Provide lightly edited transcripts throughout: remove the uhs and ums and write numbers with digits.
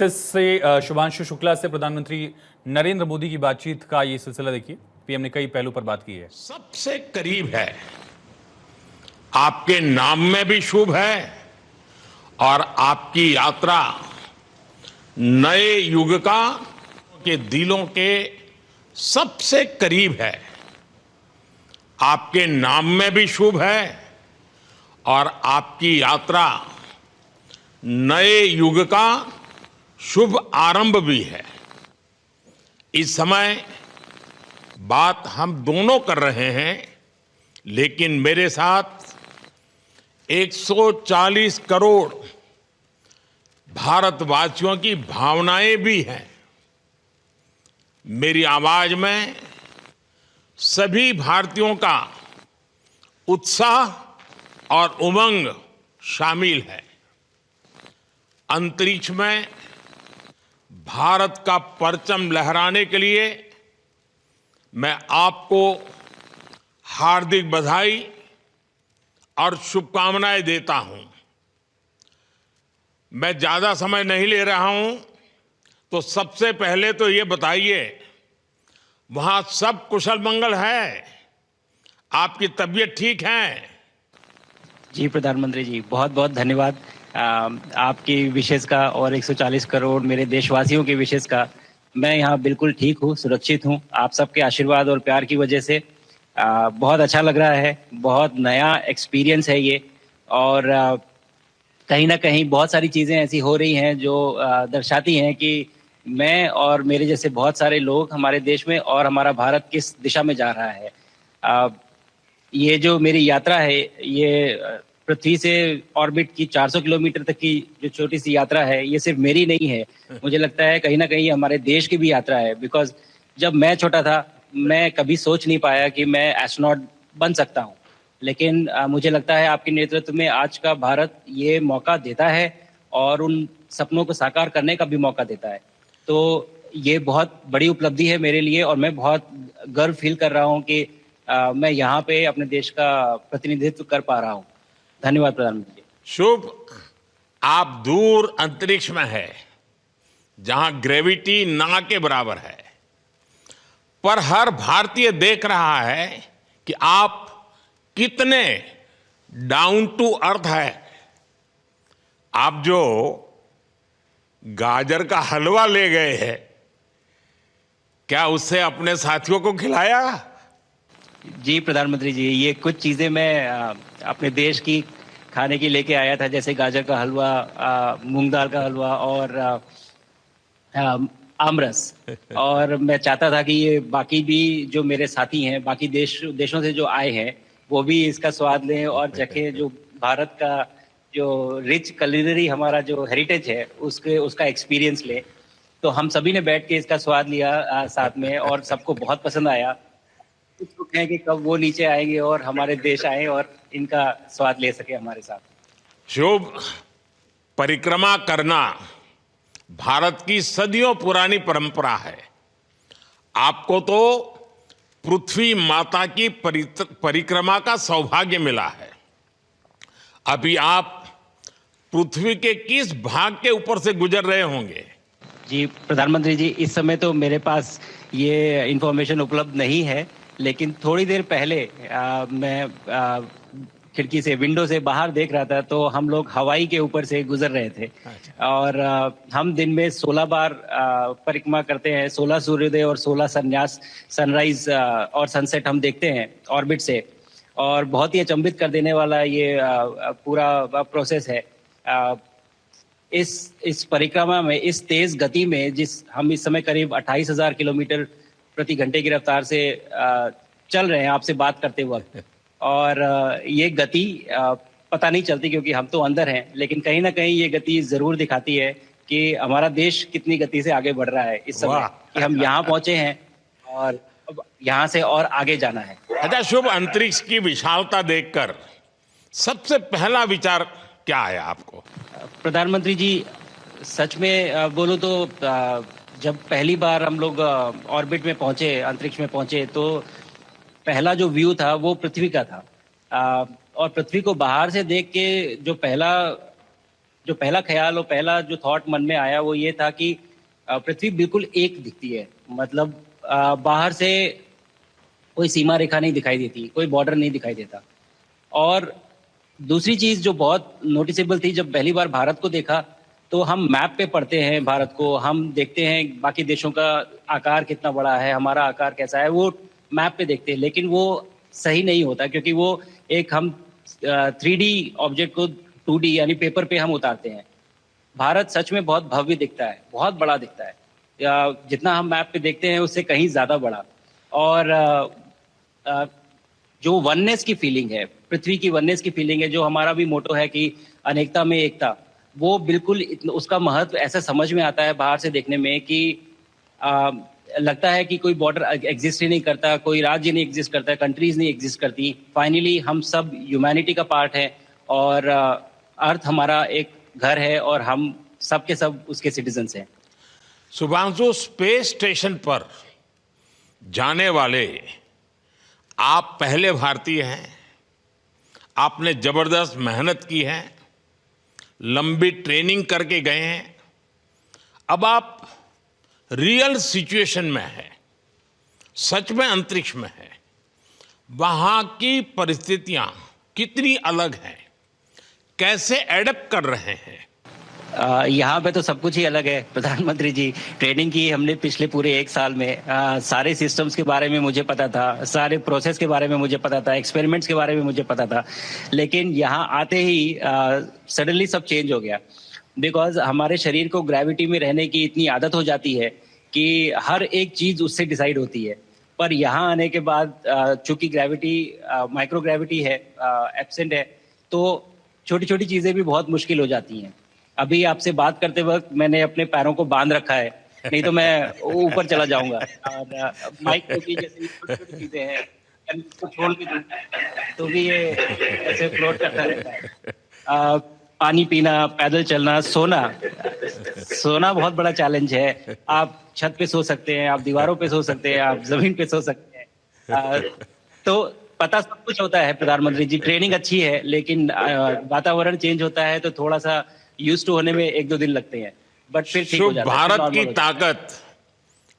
Mauritius से शुभांशु शुक्ला से प्रधानमंत्री नरेंद्र मोदी की बातचीत का ये सिलसिला देखिए। पीएम ने कई पहलू पर बात की है। सबसे करीब है, आपके नाम में भी शुभ है और आपकी यात्रा नए युग का के दिलों के सबसे करीब है। आपके नाम में भी शुभ है और आपकी यात्रा नए युग का शुभ आरंभ भी है। इस समय बात हम दोनों कर रहे हैं, लेकिन मेरे साथ 140 करोड़ भारतवासियों की भावनाएं भी हैं। मेरी आवाज में सभी भारतीयों का उत्साह और उमंग शामिल है। अंतरिक्ष में भारत का परचम लहराने के लिए मैं आपको हार्दिक बधाई और शुभकामनाएं देता हूं। मैं ज्यादा समय नहीं ले रहा हूं, तो सबसे पहले तो ये बताइए, वहां सब कुशल मंगल है? आपकी तबीयत ठीक है? जी प्रधानमंत्री जी, बहुत बहुत धन्यवाद आपकी विशेष का और 140 करोड़ मेरे देशवासियों की विशेष का। मैं यहाँ बिल्कुल ठीक हूँ, सुरक्षित हूँ। आप सबके आशीर्वाद और प्यार की वजह से बहुत अच्छा लग रहा है। बहुत नया एक्सपीरियंस है ये, और कहीं ना कहीं बहुत सारी चीज़ें ऐसी हो रही हैं जो दर्शाती हैं कि मैं और मेरे जैसे बहुत सारे लोग हमारे देश में और हमारा भारत किस दिशा में जा रहा है। ये जो मेरी यात्रा है, ये पृथ्वी से ऑर्बिट की 400 किलोमीटर तक की जो छोटी सी यात्रा है, ये सिर्फ मेरी नहीं है। मुझे लगता है कहीं ना कहीं हमारे देश की भी यात्रा है। बिकॉज जब मैं छोटा था, मैं कभी सोच नहीं पाया कि मैं एस्ट्रोनॉट बन सकता हूँ, लेकिन मुझे लगता है आपके नेतृत्व में आज का भारत ये मौका देता है और उन सपनों को साकार करने का भी मौका देता है। तो ये बहुत बड़ी उपलब्धि है मेरे लिए, और मैं बहुत गर्व फील कर रहा हूँ कि मैं यहाँ पे अपने देश का प्रतिनिधित्व कर पा रहा हूँ। धन्यवाद प्रधानमंत्री। शुभ, आप दूर अंतरिक्ष में है, जहां ग्रेविटी ना के बराबर है, पर हर भारतीय देख रहा है कि आप कितने डाउन टू अर्थ है। आप जो गाजर का हलवा ले गए हैं, क्या उससे अपने साथियों को खिलाया? जी प्रधानमंत्री जी, ये कुछ चीज़ें मैं अपने देश की खाने की लेके आया था, जैसे गाजर का हलवा, मूंग दाल का हलवा और आमरस। और मैं चाहता था कि ये बाकी भी जो मेरे साथी हैं, बाकी देशों से जो आए हैं, वो भी इसका स्वाद लें और चखें, जो भारत का जो रिच कलिनरी हमारा जो हेरिटेज है उसका एक्सपीरियंस लें। तो हम सभी ने बैठ के इसका स्वाद लिया साथ में, और सबको बहुत पसंद आया। कुछ लोग हैं कि कब वो नीचे आएंगे और हमारे देश आए और इनका स्वाद ले सके हमारे साथ। शुभ, परिक्रमा करना भारत की सदियों पुरानी परंपरा है। आपको तो पृथ्वी माता की परिक्रमा का सौभाग्य मिला है। अभी आप पृथ्वी के किस भाग के ऊपर से गुजर रहे होंगे? जी प्रधानमंत्री जी, इस समय तो मेरे पास ये इंफॉर्मेशन उपलब्ध नहीं है, लेकिन थोड़ी देर पहले मैं खिड़की से, विंडो से बाहर देख रहा था, तो हम लोग हवाई के ऊपर से गुजर रहे थे। और हम दिन में 16 बार परिक्रमा करते हैं, 16 सूर्योदय और 16 संन्यास, सनराइज और सनसेट हम देखते हैं ऑर्बिट से। और बहुत ही अचंभित कर देने वाला ये पूरा प्रोसेस है। इस परिक्रमा में, इस तेज गति में, जिस हम इस समय करीब 28,000 किलोमीटर प्रति घंटे की रफ्तार से चल रहे हैं आपसे बात करते वक्त, और ये गति पता नहीं चलती क्योंकि हम तो अंदर हैं, लेकिन कहीं ना कहीं ये गति जरूर दिखाती है कि हमारा देश कितनी गति से आगे बढ़ रहा है इस समय, कि हम यहाँ पहुंचे हैं और अब यहाँ से और आगे जाना है। अच्छा शुभ, अंतरिक्ष की विशालता देखकर सबसे पहला विचार क्या आया आपको? प्रधानमंत्री जी, सच में बोलो तो जब पहली बार हम लोग ऑर्बिट में पहुंचे, अंतरिक्ष में पहुंचे, तो पहला जो व्यू था वो पृथ्वी का था। और पृथ्वी को बाहर से देख के जो पहला जो पहला ख्याल और पहला जो थॉट मन में आया वो ये था कि पृथ्वी बिल्कुल एक दिखती है, मतलब बाहर से कोई सीमा रेखा नहीं दिखाई देती, कोई बॉर्डर नहीं दिखाई देता। और दूसरी चीज जो बहुत नोटिसेबल थी, जब पहली बार भारत को देखा तो हम मैप पे पढ़ते हैं भारत को, हम देखते हैं बाकी देशों का आकार कितना बड़ा है, हमारा आकार कैसा है, वो मैप पे देखते हैं, लेकिन वो सही नहीं होता क्योंकि वो एक हम 3D ऑब्जेक्ट को 2D यानी पेपर पे हम उतारते हैं। भारत सच में बहुत भव्य दिखता है, बहुत बड़ा दिखता है, जितना हम मैप पे देखते हैं उससे कहीं ज्यादा बड़ा। और जो वननेस की फीलिंग है, पृथ्वी की वननेस की फीलिंग है, जो हमारा भी मोटो है कि अनेकता में एकता, वो बिल्कुल उसका महत्व ऐसा समझ में आता है बाहर से देखने में कि लगता है कि कोई बॉर्डर एग्जिस्ट ही नहीं करता, कोई राज्य नहीं एग्जिस्ट करता, कंट्रीज नहीं एग्जिस्ट करती। फाइनली हम सब ह्यूमैनिटी का पार्ट है और अर्थ हमारा एक घर है और हम सब के सब उसके सिटीजन्स हैं। शुभांशु, स्पेस स्टेशन पर जाने वाले आप पहले भारतीय हैं। आपने जबरदस्त मेहनत की है, लंबी ट्रेनिंग करके गए हैं। अब आप रियल सिचुएशन में हैं, सच में अंतरिक्ष में हैं। वहां की परिस्थितियां कितनी अलग हैं, कैसे एडप्ट कर रहे हैं? यहाँ पे तो सब कुछ ही अलग है प्रधानमंत्री जी। ट्रेनिंग की हमने पिछले पूरे 1 साल में, सारे सिस्टम्स के बारे में मुझे पता था, सारे प्रोसेस के बारे में मुझे पता था, एक्सपेरिमेंट्स के बारे में मुझे पता था, लेकिन यहाँ आते ही सडनली सब चेंज हो गया। बिकॉज हमारे शरीर को ग्रेविटी में रहने की इतनी आदत हो जाती है कि हर एक चीज उससे डिसाइड होती है। पर यहाँ आने के बाद चूंकि ग्रेविटी माइक्रो ग्रेविटी है, एब्सेंट है, तो छोटी छोटी चीजें भी बहुत मुश्किल हो जाती हैं। अभी आपसे बात करते वक्त मैंने अपने पैरों को बांध रखा है, नहीं तो मैं ऊपर चला जाऊंगा। और माइक को भी जैसे छोटी चीजें हैं, इसको छोड़ भी दूं तो भी ये ऐसे फ्लोट करता रहता है। पानी पीना, पैदल चलना, सोना बहुत बड़ा चैलेंज है। आप छत पे सो सकते हैं, आप दीवारों पे सो सकते हैं, आप जमीन पे सो सकते हैं। तो पता सब कुछ होता है प्रधानमंत्री जी, ट्रेनिंग अच्छी है, लेकिन वातावरण चेंज होता है तो थोड़ा सा यूज टू होने में 1-2 दिन लगते हैं, बट फिर ठीक हो जाता है। भारत की ताकत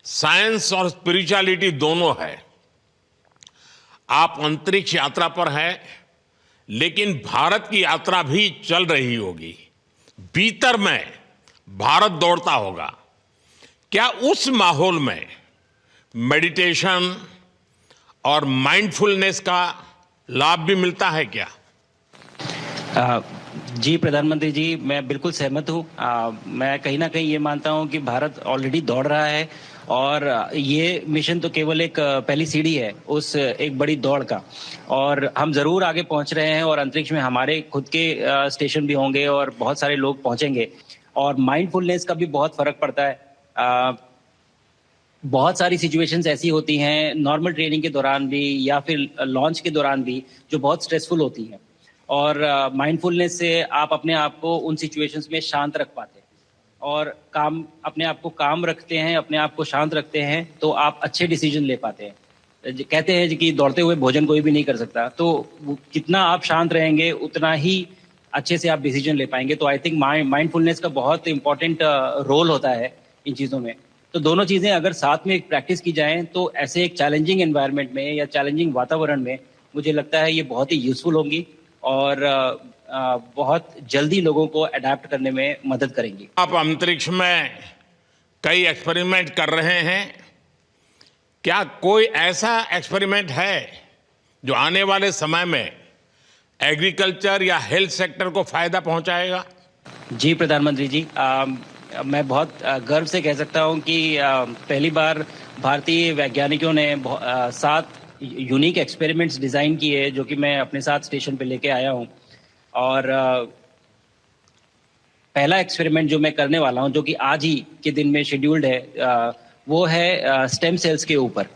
साइंस और स्पिरिचुअलिटी दोनों है। आप अंतरिक्ष यात्रा पर हैं, लेकिन भारत की यात्रा भी चल रही होगी। भीतर में भारत दौड़ता होगा। क्या उस माहौल में मेडिटेशन और माइंडफुलनेस का लाभ भी मिलता है क्या? जी प्रधानमंत्री जी, मैं बिल्कुल सहमत हूँ। मैं कहीं ना कहीं ये मानता हूँ कि भारत ऑलरेडी दौड़ रहा है और ये मिशन तो केवल एक पहली सीढ़ी है उस एक बड़ी दौड़ का, और हम जरूर आगे पहुंच रहे हैं और अंतरिक्ष में हमारे खुद के स्टेशन भी होंगे और बहुत सारे लोग पहुंचेंगे। और माइंडफुलनेस का भी बहुत फर्क पड़ता है। बहुत सारी सिचुएशंस ऐसी होती हैं नॉर्मल ट्रेनिंग के दौरान भी या फिर लॉन्च के दौरान भी जो बहुत स्ट्रेसफुल होती हैं, और माइंडफुलनेस से आप अपने आप को उन सिचुएशंस में शांत रख पाते हैं और अपने आप को काम रखते हैं, अपने आप को शांत रखते हैं, तो आप अच्छे डिसीजन ले पाते हैं। कहते हैं कि दौड़ते हुए भोजन कोई भी नहीं कर सकता, तो जितना आप शांत रहेंगे उतना ही अच्छे से आप डिसीजन ले पाएंगे। तो आई थिंक माइंडफुलनेस का बहुत इंपॉर्टेंट रोल होता है इन चीज़ों में। तो दोनों चीज़ें अगर साथ में प्रैक्टिस की जाएं तो ऐसे एक चैलेंजिंग एनवायरनमेंट में या चैलेंजिंग वातावरण में मुझे लगता है ये बहुत ही यूजफुल होंगी और बहुत जल्दी लोगों को अडेप्ट करने में मदद करेंगी। आप अंतरिक्ष में कई एक्सपेरिमेंट कर रहे हैं। क्या कोई ऐसा एक्सपेरिमेंट है जो आने वाले समय में एग्रीकल्चर या हेल्थ सेक्टर को फायदा पहुंचाएगा? जी प्रधानमंत्री जी, मैं बहुत गर्व से कह सकता हूं कि पहली बार भारतीय वैज्ञानिकों ने 7 यूनिक एक्सपेरिमेंट्स डिज़ाइन किए जो कि मैं अपने साथ स्टेशन पे लेके आया हूं। और पहला एक्सपेरिमेंट जो मैं करने वाला हूं, जो कि आज ही के दिन में शेड्यूल्ड है, वो है स्टेम सेल्स के ऊपर।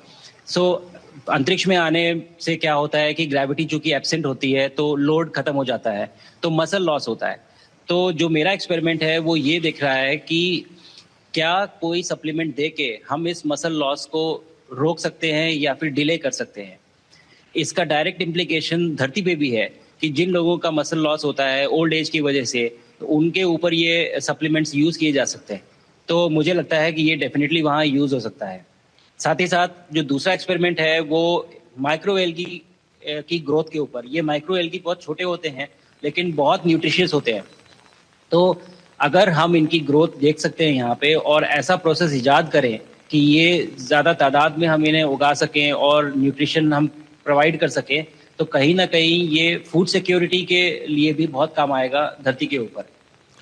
अंतरिक्ष में आने से क्या होता है कि ग्रेविटी चूंकि एब्सेंट होती है तो लोड खत्म हो जाता है, तो मसल लॉस होता है। तो जो मेरा एक्सपेरिमेंट है वो ये देख रहा है कि क्या कोई सप्लीमेंट दे के हम इस मसल लॉस को रोक सकते हैं या फिर डिले कर सकते हैं। इसका डायरेक्ट इम्प्लीकेशन धरती पे भी है कि जिन लोगों का मसल लॉस होता है ओल्ड एज की वजह से तो उनके ऊपर ये सप्लीमेंट्स यूज़ किए जा सकते हैं। तो मुझे लगता है कि ये डेफिनेटली वहाँ यूज़ हो सकता है। साथ ही साथ जो दूसरा एक्सपेरिमेंट है वो माइक्रो एल्गी की ग्रोथ के ऊपर। ये माइक्रो एल्गी बहुत छोटे होते हैं लेकिन बहुत न्यूट्रिशियस होते हैं। तो अगर हम इनकी ग्रोथ देख सकते हैं यहाँ पे और ऐसा प्रोसेस इजाद करें कि ये ज़्यादा तादाद में हम इन्हें उगा सकें और न्यूट्रिशन हम प्रोवाइड कर सकें, तो कहीं ना कहीं ये फूड सिक्योरिटी के लिए भी बहुत काम आएगा धरती के ऊपर।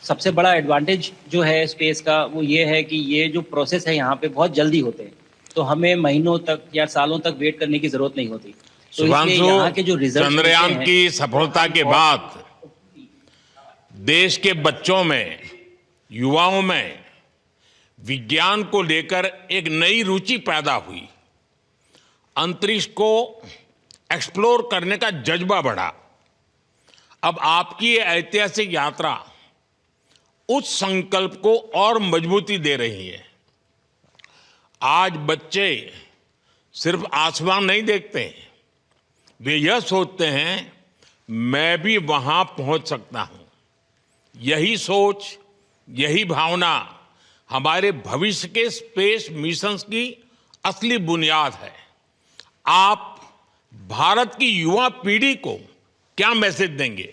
सबसे बड़ा एडवांटेज जो है स्पेस का वो ये है कि ये जो प्रोसेस है यहाँ पे बहुत जल्दी होते हैं, तो हमें महीनों तक या सालों तक वेट करने की जरूरत नहीं होती। तो इसलिए यहाँ के जो शुभांशु, रिजल्ट चंद्रयान की सफलता के बाद देश के बच्चों में, युवाओं में विज्ञान को लेकर एक नई रुचि पैदा हुई। अंतरिक्ष को एक्सप्लोर करने का जज्बा बढ़ा। अब आपकी ये ऐतिहासिक यात्रा उस संकल्प को और मजबूती दे रही है। आज बच्चे सिर्फ आसमान नहीं देखते हैं, वे यह सोचते हैं मैं भी वहां पहुंच सकता हूं। यही सोच, यही भावना हमारे भविष्य के स्पेस मिशंस की असली बुनियाद है। आप भारत की युवा पीढ़ी को क्या मैसेज देंगे?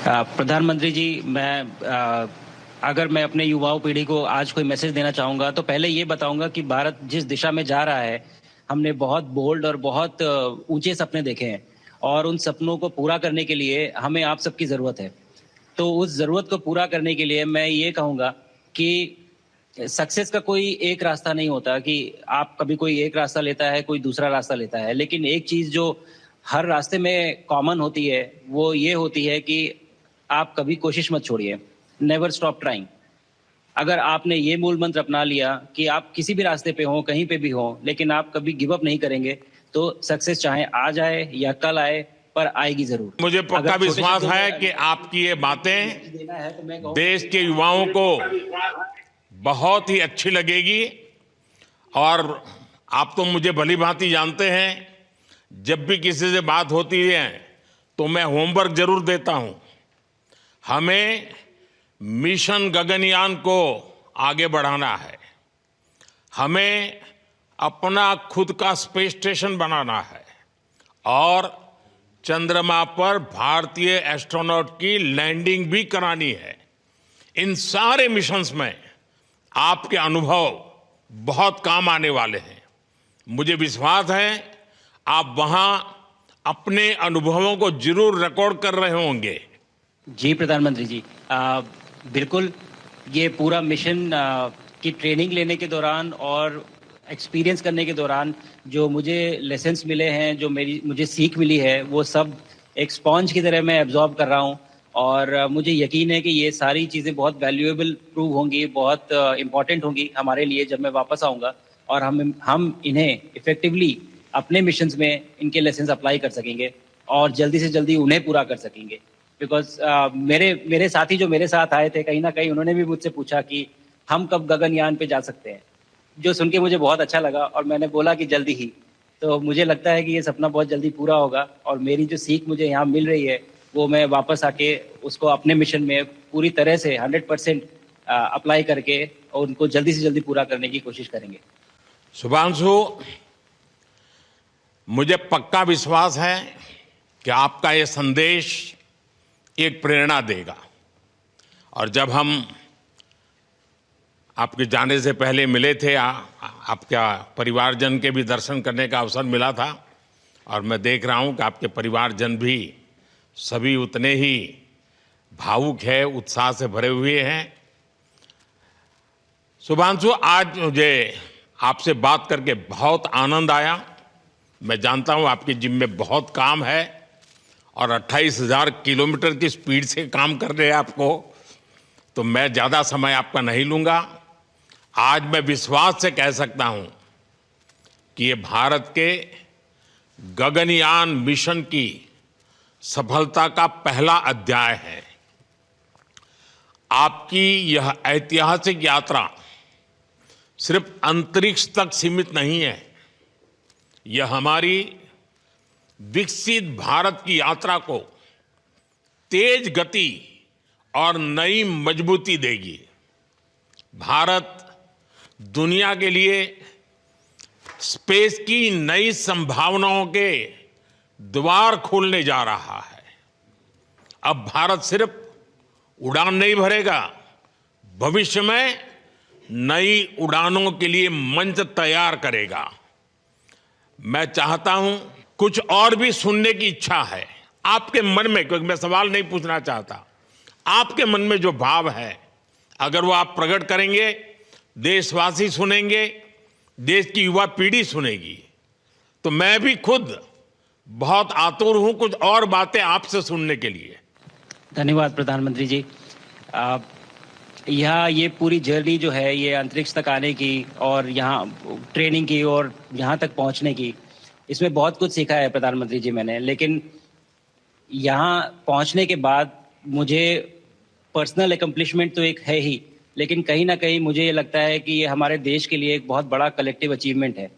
प्रधानमंत्री जी, अगर मैं अपने युवाओं पीढ़ी को आज कोई मैसेज देना चाहूँगा तो पहले ये बताऊँगा कि भारत जिस दिशा में जा रहा है, हमने बहुत बोल्ड और बहुत ऊंचे सपने देखे हैं और उन सपनों को पूरा करने के लिए हमें आप सबकी ज़रूरत है। तो उस ज़रूरत को पूरा करने के लिए मैं ये कहूँगा कि सक्सेस का कोई एक रास्ता नहीं होता कि आप कभी कोई एक रास्ता लेता है, कोई दूसरा रास्ता लेता है, लेकिन एक चीज़ जो हर रास्ते में कॉमन होती है वो ये होती है कि आप कभी कोशिश मत छोड़िए, नेवर स्टॉप ट्राइंग। अगर आपने ये मूल मंत्र अपना लिया कि आप किसी भी रास्ते पे हो, कहीं पे भी हो, लेकिन आप कभी गिव अप नहीं करेंगे, तो सक्सेस चाहे आ जाए या कल आए, पर आएगी जरूर। मुझे पक्का विश्वास है कि आपकी ये बातें देश के युवाओं को बहुत ही अच्छी लगेगी। और आप तो मुझे भली भांति जानते हैं, जब भी किसी से बात होती है तो मैं होमवर्क जरूर देता हूं। हमें मिशन गगनयान को आगे बढ़ाना है, हमें अपना खुद का स्पेस स्टेशन बनाना है और चंद्रमा पर भारतीय एस्ट्रोनॉट की लैंडिंग भी करानी है। इन सारे मिशंस में आपके अनुभव बहुत काम आने वाले हैं। मुझे विश्वास है आप वहां अपने अनुभवों को जरूर रिकॉर्ड कर रहे होंगे। जी प्रधानमंत्री जी, बिल्कुल। ये पूरा मिशन की ट्रेनिंग लेने के दौरान और एक्सपीरियंस करने के दौरान जो मुझे लेसन्स मिले हैं, जो मुझे सीख मिली है, वो सब एक स्पॉन्ज की तरह मैं एब्जॉर्ब कर रहा हूँ और मुझे यकीन है कि ये सारी चीज़ें बहुत वैल्यूएबल प्रूव होंगी, बहुत इम्पॉर्टेंट होंगी हमारे लिए जब मैं वापस आऊँगा और हम इन्हें इफेक्टिवली अपने मिशंस में इनके लेसन्स अप्लाई कर सकेंगे और जल्दी से जल्दी उन्हें पूरा कर सकेंगे। बिकॉज मेरे साथी जो मेरे साथ आए थे, कहीं ना कहीं उन्होंने भी मुझसे पूछा कि हम कब गगनयान पे जा सकते हैं, जो सुन के मुझे बहुत अच्छा लगा और मैंने बोला कि जल्दी ही। तो मुझे लगता है कि ये सपना बहुत जल्दी पूरा होगा और मेरी जो सीख मुझे यहाँ मिल रही है वो मैं वापस आके उसको अपने मिशन में पूरी तरह से 100% अप्लाई करके और उनको जल्दी से जल्दी पूरा करने की कोशिश करेंगे। शुभांशु, मुझे पक्का विश्वास है कि आपका ये संदेश एक प्रेरणा देगा। और जब हम आपके जाने से पहले मिले थे, आपका परिवारजन के भी दर्शन करने का अवसर मिला था और मैं देख रहा हूं कि आपके परिवारजन भी सभी उतने ही भावुक है, उत्साह से भरे हुए हैं। शुभांशु, आज मुझे आपसे बात करके बहुत आनंद आया। मैं जानता हूं आपके जिम में बहुत काम है और 28,000 किलोमीटर की स्पीड से काम कर रहे हैं आपको, तो मैं ज़्यादा समय आपका नहीं लूँगा। आज मैं विश्वास से कह सकता हूं कि ये भारत के गगनयान मिशन की सफलता का पहला अध्याय है। आपकी यह ऐतिहासिक यात्रा सिर्फ अंतरिक्ष तक सीमित नहीं है, यह हमारी विकसित भारत की यात्रा को तेज गति और नई मजबूती देगी। भारत दुनिया के लिए स्पेस की नई संभावनाओं के द्वार खोलने जा रहा है। अब भारत सिर्फ उड़ान नहीं भरेगा, भविष्य में नई उड़ानों के लिए मंच तैयार करेगा। मैं चाहता हूं, कुछ और भी सुनने की इच्छा है आपके मन में, क्योंकि मैं सवाल नहीं पूछना चाहता, आपके मन में जो भाव है अगर वो आप प्रकट करेंगे, देशवासी सुनेंगे, देश की युवा पीढ़ी सुनेगी, तो मैं भी खुद बहुत आतुर हूं कुछ और बातें आपसे सुनने के लिए। धन्यवाद प्रधानमंत्री जी। यहाँ ये पूरी जर्नी जो है, ये अंतरिक्ष तक आने की और यहाँ ट्रेनिंग की और यहाँ तक पहुँचने की, इसमें बहुत कुछ सीखा है प्रधानमंत्री जी मैंने। लेकिन यहाँ पहुँचने के बाद मुझे पर्सनल एकम्प्लिशमेंट तो एक है ही, लेकिन कहीं ना कहीं मुझे ये लगता है कि ये हमारे देश के लिए एक बहुत बड़ा कलेक्टिव अचीवमेंट है।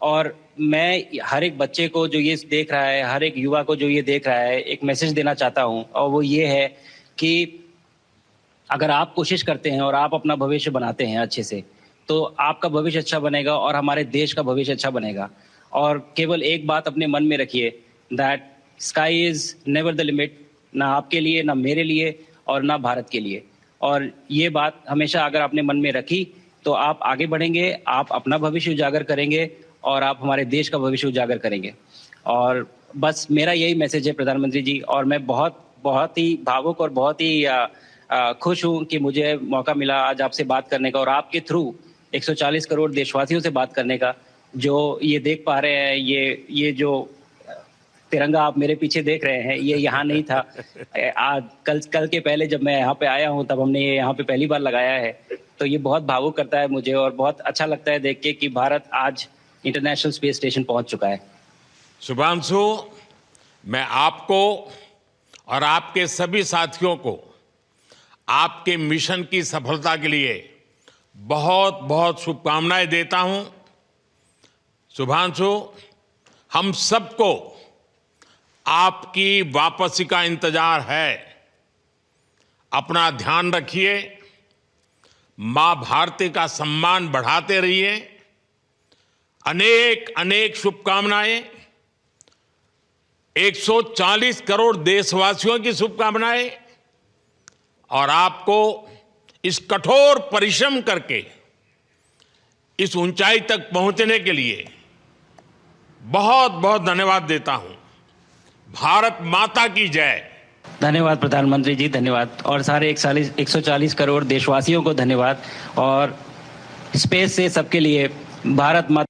और मैं हर एक बच्चे को जो ये देख रहा है, हर एक युवा को जो ये देख रहा है, एक मैसेज देना चाहता हूँ, और वो ये है कि अगर आप कोशिश करते हैं और आप अपना भविष्य बनाते हैं अच्छे से, तो आपका भविष्य अच्छा बनेगा और हमारे देश का भविष्य अच्छा बनेगा। और केवल एक बात अपने मन में रखिए, that sky is never the limit, ना आपके लिए, ना मेरे लिए और ना भारत के लिए। और ये बात हमेशा अगर आपने मन में रखी तो आप आगे बढ़ेंगे, आप अपना भविष्य उजागर करेंगे और आप हमारे देश का भविष्य उजागर करेंगे। और बस मेरा यही मैसेज है प्रधानमंत्री जी। और मैं बहुत ही भावुक और बहुत ही खुश हूं कि मुझे मौका मिला आज आपसे बात करने का और आपके थ्रू 140 करोड़ देशवासियों से बात करने का। जो ये देख पा रहे हैं, ये जो तिरंगा आप मेरे पीछे देख रहे हैं, ये यहाँ नहीं था। आज कल के पहले जब मैं यहाँ पे आया हूँ, तब हमने ये यहाँ पे पहली बार लगाया है। तो ये बहुत भावुक करता है मुझे और बहुत अच्छा लगता है देख के कि भारत आज इंटरनेशनल स्पेस स्टेशन पहुंच चुका है। शुभांशु, मैं आपको और आपके सभी साथियों को आपके मिशन की सफलता के लिए बहुत बहुत शुभकामनाएं देता हूं। शुभांशु, हम सबको आपकी वापसी का इंतजार है। अपना ध्यान रखिए, मां भारती का सम्मान बढ़ाते रहिए। अनेक अनेक शुभकामनाएं, 140 करोड़ देशवासियों की शुभकामनाएं, और आपको इस कठोर परिश्रम करके इस ऊंचाई तक पहुंचने के लिए बहुत बहुत धन्यवाद देता हूं। भारत माता की जय। धन्यवाद प्रधानमंत्री जी, धन्यवाद। और सारे 140 करोड़ देशवासियों को धन्यवाद। और स्पेस से सबके लिए भारत माता